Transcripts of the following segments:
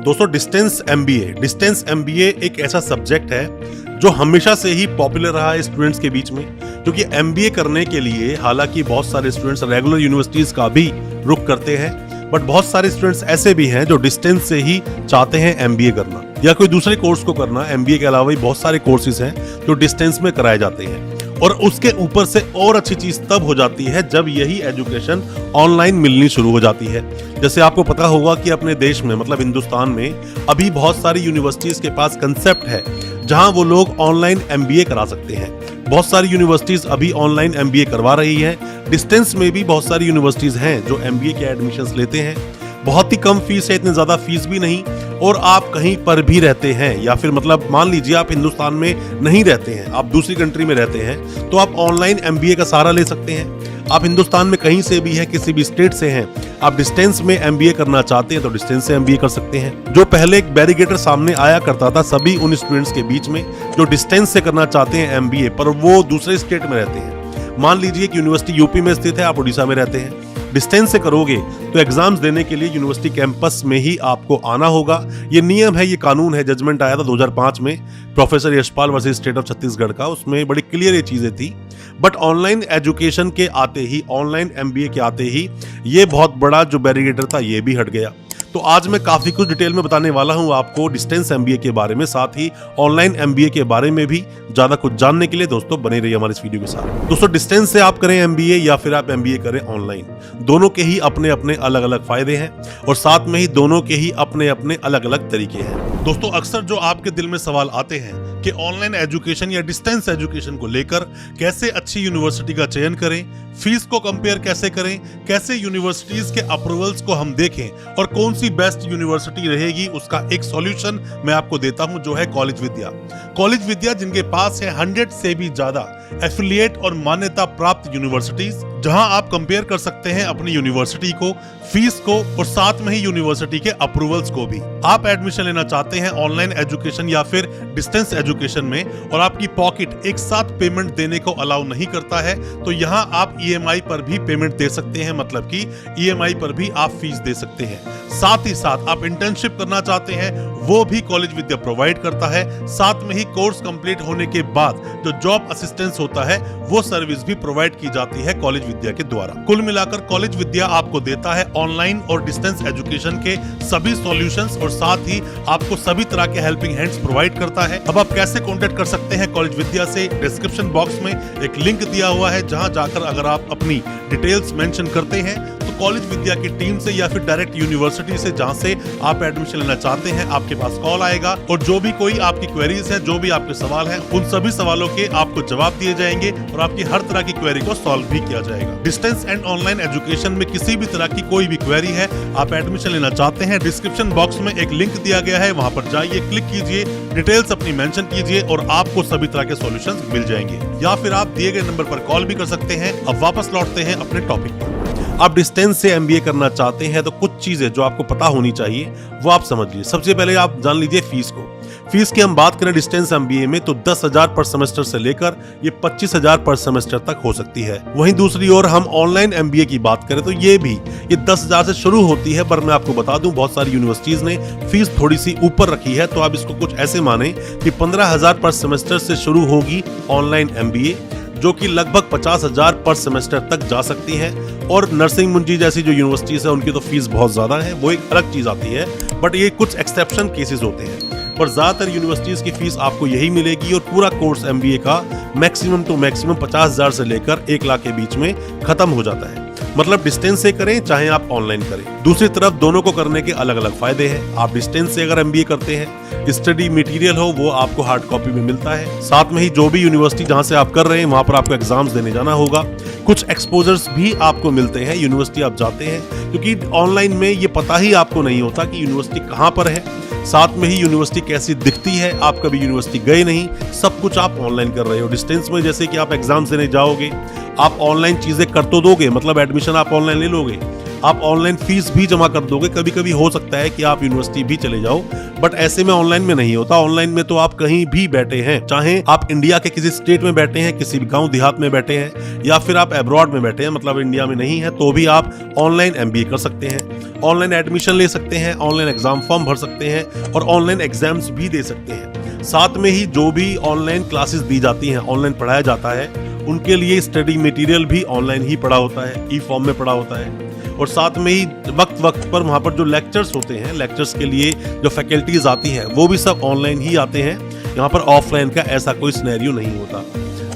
दोस्तों distance MBA एक ऐसा सब्जेक्ट है जो हमेशा से ही पॉपुलर रहा है स्टूडेंट्स के बीच में, क्योंकि एमबीए करने के लिए हालांकि बहुत सारे स्टूडेंट्स रेगुलर यूनिवर्सिटीज का भी रुख करते हैं, बट बहुत सारे स्टूडेंट्स ऐसे भी हैं जो डिस्टेंस से ही चाहते हैं एमबीए करना या कोई दूसरे कोर्स को करना। एमबीए के अलावा भी बहुत सारे कोर्सेज हैं जो डिस्टेंस में कराए जाते हैं, और उसके ऊपर से और अच्छी चीज तब हो जाती है जब यही एजुकेशन ऑनलाइन मिलनी शुरू हो जाती है। जैसे आपको पता होगा कि अपने देश में मतलब हिंदुस्तान में अभी बहुत सारी यूनिवर्सिटीज के पास कंसेप्ट है जहां वो लोग ऑनलाइन एमबीए करा सकते हैं। बहुत सारी यूनिवर्सिटीज अभी ऑनलाइन एमबीए करवा रही है। डिस्टेंस में भी बहुत सारी यूनिवर्सिटीज हैं जो एमबीए के एडमिशंस लेते हैं। बहुत ही कम फीस है, इतनी ज्यादा फीस भी नहीं, और आप कहीं पर भी रहते हैं या फिर मतलब मान लीजिए आप हिंदुस्तान में नहीं रहते हैं, आप दूसरी कंट्री में रहते हैं, तो आप ऑनलाइन एमबीए का सहारा ले सकते हैं। आप हिंदुस्तान में कहीं से भी हैं, किसी भी स्टेट से हैं, आप डिस्टेंस में एमबीए करना चाहते हैं तो डिस्टेंस से एमबीए कर सकते हैं। जो पहले एक बैरिकेटर सामने आया करता था सभी उन स्टूडेंट्स के बीच में जो डिस्टेंस से करना चाहते हैं एमबीए, पर वो दूसरे स्टेट में रहते हैं। मान लीजिए कि यूनिवर्सिटी यूपी में स्थित है, आप उड़ीसा में रहते हैं, डिस्टेंस से करोगे तो एग्जाम्स देने के लिए यूनिवर्सिटी कैंपस में ही आपको आना होगा। ये नियम है, ये कानून है। जजमेंट आया था 2005 में professor Yashpal versus state of Chhattisgarh का, उसमें बड़ी क्लियर ये चीजें थी। बट ऑनलाइन एजुकेशन के आते ही, ऑनलाइन एमबीए के आते ही ये बहुत बड़ा जो बैरिकेटर था ये भी हट गया। तो आज मैं काफी कुछ डिटेल में बताने वाला हूं आपको डिस्टेंस एमबीए के बारे में, साथ ही ऑनलाइन एमबीए के बारे में भी ज्यादा कुछ जानने के लिए दोस्तों बने रहिए हमारे इस वीडियो के साथ। दोस्तों डिस्टेंस से आप करें एमबीए या फिर आप एमबीए करें ऑनलाइन, दोनों के ही अपने अपने अलग अलग फायदे हैं और साथ में ही दोनों के ही अपने अपने अलग अलग तरीके हैं। दोस्तों अक्सर जो आपके दिल में सवाल आते हैं कि ऑनलाइन एजुकेशन या डिस्टेंस एजुकेशन को लेकर कैसे अच्छी यूनिवर्सिटी का चयन करें, फीस को कंपेयर कैसे करें, कैसे यूनिवर्सिटीज के अप्रूवल्स को हम देखें और कौन सी बेस्ट यूनिवर्सिटी रहेगी, उसका एक सॉल्यूशन मैं आपको देता हूं जो है कॉलेज विद्या। कॉलेज विद्या जिनके पास है 100 से भी ज्यादा एफिलिएट और मान्यता प्राप्त यूनिवर्सिटीज, जहां आप कंपेयर कर सकते हैं अपनी यूनिवर्सिटी को, फीस को और साथ में ही यूनिवर्सिटी के अप्रूवल्स को भी। आप एडमिशन लेना चाहते हैं ऑनलाइन एजुकेशन या फिर डिस्टेंस एजुकेशन में और आपकी पॉकेट एक साथ पेमेंट देने को अलाउ नहीं करता है, तो यहां आप ईएमआई पर भी पेमेंट दे सकते हैं, मतलब कि ईएमआई पर भी आप फीस दे सकते हैं। साथ ही साथ आप इंटर्नशिप करना चाहते हैं वो भी कॉलेज विद्या प्रोवाइड करता है। साथ में ही कोर्स कंप्लीट होने के बाद जो जॉब असिस्टेंस होता है वो सर्विस भी प्रोवाइड की जाती है कॉलेज विद्या के द्वारा। कुल मिलाकर कॉलेज विद्या आपको देता है ऑनलाइन और डिस्टेंस एजुकेशन के सभी सॉल्यूशंस और साथ ही आपको सभी तरह के हेल्पिंग हैंड्स प्रोवाइड करता है। अब आप कैसे कांटेक्ट कर सकते हैं कॉलेज विद्या से, डिस्क्रिप्शन बॉक्स में एक लिंक दिया हुआ है जहां जाकर अगर आप अपनी डिटेल्स मेंशन करते हैं तो कॉलेज विद्या की टीम से या फिर डायरेक्ट यूनिवर्सिटी से जहां से आप एडमिशन लेना चाहते हैं आपके पास कॉल आएगा और जो भी कोई आपकी क्वेरीज है, जो भी आपके सवाल हैं, उन सभी सवालों के आपको जवाब दिए जाएंगे और आपकी हर तरह की क्वेरी को सॉल्व भी किया जाएगा। डिस्टेंस एंड ऑनलाइन एजुकेशन में किसी भी तरह की कोई भी क्वेरी है, आप एडमिशन लेना चाहते हैं, डिस्क्रिप्शन बॉक्स में एक लिंक दिया गया है, वहां पर जाइए, क्लिक कीजिए, डिटेल्स अपनी मेंशन कीजिए और आपको सभी तरह के सॉल्यूशंस मिल जाएंगे। या फिर आप दिए गए नंबर पर कॉल भी कर सकते हैं। अब वापस लौटते हैं अपने टॉपिक पर। आप डिस्टेंस से एमबीए करना चाहते हैं तो कुछ चीजें जो आपको पता होनी चाहिए वो आप समझ लीजिए। सबसे पहले आप जान लीजिए फीस को। फीस की हम बात करें डिस्टेंस एमबीए में तो 10,000 पर सेमेस्टर से लेकर ये 25,000 पर सेमेस्टर तक हो सकती है। वहीं दूसरी ओर हम ऑनलाइन एमबीए की बात करें तो ये 10,000 से शुरू होती है, पर मैं आपको बता दूं बहुत सारी यूनिवर्सिटीज ने फीस थोड़ी सी ऊपर रखी है, तो आप इसको कुछ ऐसे माने कि 15,000 पर सेमेस्टर से शुरू होगी ऑनलाइन एमबीए, जो कि लगभग 50,000 पर सेमेस्टर तक जा सकती है। और नरसिंह मुंजी जैसी जो यूनिवर्सिटीज है उनकी तो फीस बहुत ज्यादा है, वो एक अलग चीज आती है, बट ये कुछ एक्सेप्शन केसेस होते हैं। पर ज्यादातर यूनिवर्सिटीज की फीस आपको यही मिलेगी और पूरा कोर्स एमबीए का मैक्सिमम टू मैक्सिमम 50,000 से लेकर 1 लाख के बीच में खत्म हो जाता है। मतलब डिस्टेंस से करें चाहे आप ऑनलाइन करें। दूसरी तरफ दोनों को करने के अलग अलग फायदे हैं। आप डिस्टेंस से अगर एमबीए करते हैं, स्टडी मटेरियल हो वो आपको हार्ड कॉपी में मिलता है। साथ में ही जो भी यूनिवर्सिटी जहां से आप कर रहे हैं वहां पर आपको एग्जाम्स देने जाना होगा। कुछ एक्सपोजर्स भी आपको मिलते हैं यूनिवर्सिटी आप जाते हैं, क्योंकि ऑनलाइन में ये पता ही आपको नहीं होता कि यूनिवर्सिटी कहां पर है, साथ में ही यूनिवर्सिटी कैसी दिखती है, आप कभी यूनिवर्सिटी गए नहीं, सब कुछ आप ऑनलाइन कर रहे हो। डिस्टेंस में जैसे कि आप एग्जाम्स देने जाओगे, आप ऑनलाइन चीजें कर तो दोगे, मतलब एडमिशन आप ऑनलाइन ले लोगे, आप ऑनलाइन फीस भी जमा कर दोगे, कभी कभी हो सकता है कि आप यूनिवर्सिटी भी चले जाओ, बट ऐसे में ऑनलाइन में नहीं होता। ऑनलाइन में तो आप कहीं भी बैठे हैं, चाहे आप इंडिया के किसी स्टेट में बैठे हैं, किसी भी गांव देहात में बैठे हैं, या फिर आप अब्रॉड में बैठे हैं, मतलब इंडिया में नहीं है, तो भी आप ऑनलाइन एमबीए कर सकते हैं, ऑनलाइन एडमिशन ले सकते हैं, ऑनलाइन एग्जाम फॉर्म भर सकते हैं और ऑनलाइन एग्जाम्स भी दे सकते हैं। साथ में ही जो भी ऑनलाइन क्लासेस दी जाती हैं, ऑनलाइन पढ़ाया जाता है, उनके लिए स्टडी मटेरियल भी ऑनलाइन ही पढ़ा होता है, ई फॉर्म में पढ़ा होता है। और साथ में ही वक्त वक्त पर वहाँ पर जो लेक्चर्स होते हैं, लेक्चर्स के लिए जो फैकल्टीज आती हैं, वो भी सब ऑनलाइन ही आते हैं। यहाँ पर ऑफलाइन का ऐसा कोई सिनेरियो नहीं होता।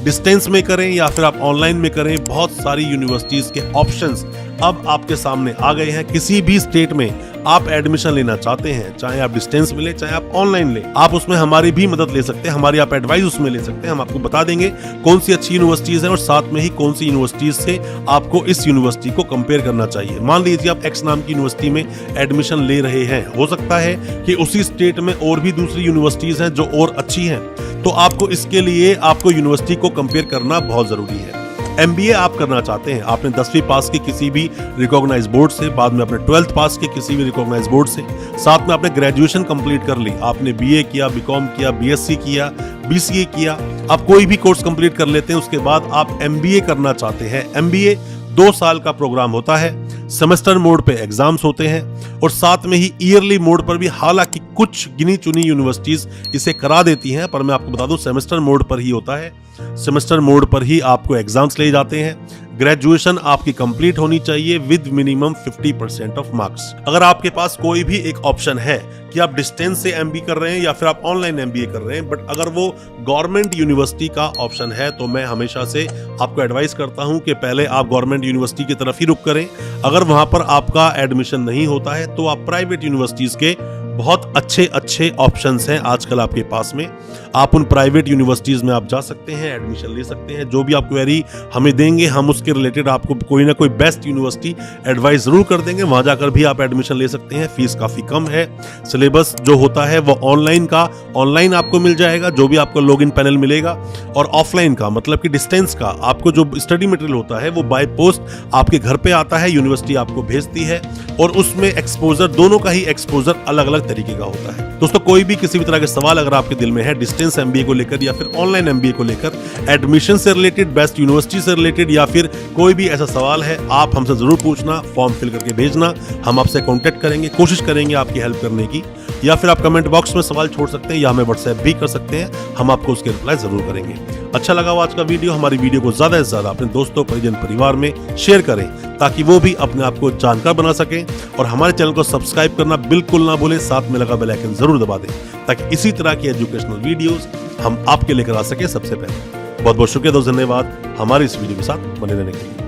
डिस्टेंस में करें या फिर आप ऑनलाइन में करें, बहुत सारी यूनिवर्सिटीज के ऑप्शंस अब आपके सामने आ गए हैं। किसी भी स्टेट में आप एडमिशन लेना चाहते हैं, चाहे आप डिस्टेंस में ले, चाहे आप ऑनलाइन ले, आप उसमें हमारी भी मदद ले सकते हैं, हमारी आप एडवाइस उसमें ले सकते हैं। हम आपको बता देंगे कौन सी अच्छी यूनिवर्सिटीज हैं और साथ में ही कौन सी यूनिवर्सिटीज से आपको इस यूनिवर्सिटी को कंपेयर करना चाहिए। मान लीजिए आप एक्स नाम की यूनिवर्सिटी में एडमिशन ले रहे हैं, हो सकता है कि उसी स्टेट में और भी दूसरी यूनिवर्सिटीज हैं जो और अच्छी हैं, तो आपको इसके लिए आपको यूनिवर्सिटी को कंपेयर करना बहुत जरूरी है। एमबीए आप करना चाहते हैं, आपने 10वीं पास की किसी भी रिकॉग्नाइज बोर्ड से, बाद में आपने 12th पास की किसी भी रिकॉग्नाइज बोर्ड से, साथ में आपने ग्रेजुएशन कंप्लीट कर ली, आपने बीए किया, बीकॉम किया, बीएससी किया, बीसीए किया, आप कोई भी कोर्स कंप्लीट कर लेते हैं, उसके बाद आप एमबीए करना चाहते हैं। एमबीए 2 साल का प्रोग्राम होता है, सेमेस्टर मोड पे एग्जाम्स होते हैं और साथ में ही ईयरली मोड पर भी, हालांकि कुछ गिनी चुनी यूनिवर्सिटीज इसे करा देती हैं, पर मैं आपको बता दूं सेमेस्टर मोड पर ही होता है। सेमेस्टर मोड पर ही आपको एग्जाम्स ले जाते हैं। ग्रेजुएशन आपकी कंप्लीट होनी चाहिए विद मिनिमम 50% ऑफ मार्क्स। अगर आपके पास कोई भी एक ऑप्शन है कि आप डिस्टेंस से एमबीए कर रहे हैं या फिर आप ऑनलाइन एमबीए कर रहे हैं, बट अगर वो गवर्नमेंट यूनिवर्सिटी का ऑप्शन है, तो मैं हमेशा से आपको एडवाइस करता हूं कि पहले आप गवर्नमेंट यूनिवर्सिटी की तरफ ही रुख करें। अगर वहां पर आपका एडमिशन नहीं होता है तो आप प्राइवेट यूनिवर्सिटीज के बहुत अच्छे ऑप्शंस हैं आजकल आपके पास में। आप उन प्राइवेट यूनिवर्सिटीज में आप जा सकते हैं, एडमिशन ले सकते हैं। जो भी आप क्वेरी हमें देंगे, हम उसके रिलेटेड आपको कोई ना कोई बेस्ट यूनिवर्सिटी एडवाइस जरूर कर देंगे। वहां जाकर भी आप एडमिशन ले सकते हैं। फीस काफी कम है। सिलेबस जो होता है वो ऑनलाइन आपको मिल जाएगा, जो भी आपको लॉगिन पैनल मिलेगा, और ऑफलाइन का मतलब कि डिस्टेंस का आपको जो स्टडी मटेरियल होता है वो बाय पोस्ट आपके घर पे आता है, यूनिवर्सिटी आपको भेजती है, और उसमें एक्सपोजर, दोनों का ही एक्सपोजर अलग अलग तरीके का होता है। दोस्तों, कोई भी किसी भी तरह के सवाल अगर आपके दिल में है डिस्टेंस एमबीए को लेकर या फिर ऑनलाइन एमबीए को लेकर, एडमिशन से रिलेटेड, बेस्ट यूनिवर्सिटी से रिलेटेड, या फिर कोई भी ऐसा सवाल है, आप हमसे जरूर पूछना, फॉर्म फिल करके भेजना। हम आपसे कांटेक्ट करेंगे, कोशिश करेंगे आपकी हेल्प करने की, या फिर आप कमेंट बॉक्स में सवाल छोड़ सकते हैं या हमें व्हाट्सएप भी कर सकते हैं, हम आपको उसके रिप्लाई जरूर करेंगे। अच्छा लगा आज का वीडियो, हमारी वीडियो को ज्यादा से ज्यादा अपने दोस्तों, परिजन, परिवार में शेयर करें ताकि वो भी अपने आप को जानकार बना सकें, और हमारे चैनल को सब्सक्राइब करना बिल्कुल ना भूलें, साथ में लगा बेल आइकन जरूर दबा दें ताकि इसी तरह की एजुकेशनल वीडियोस हम आपके लेकर आ सके सबसे पहले। बहुत बहुत शुक्रिया दोस्त, धन्यवाद हमारी इस वीडियो के साथ बने रहने के लिए।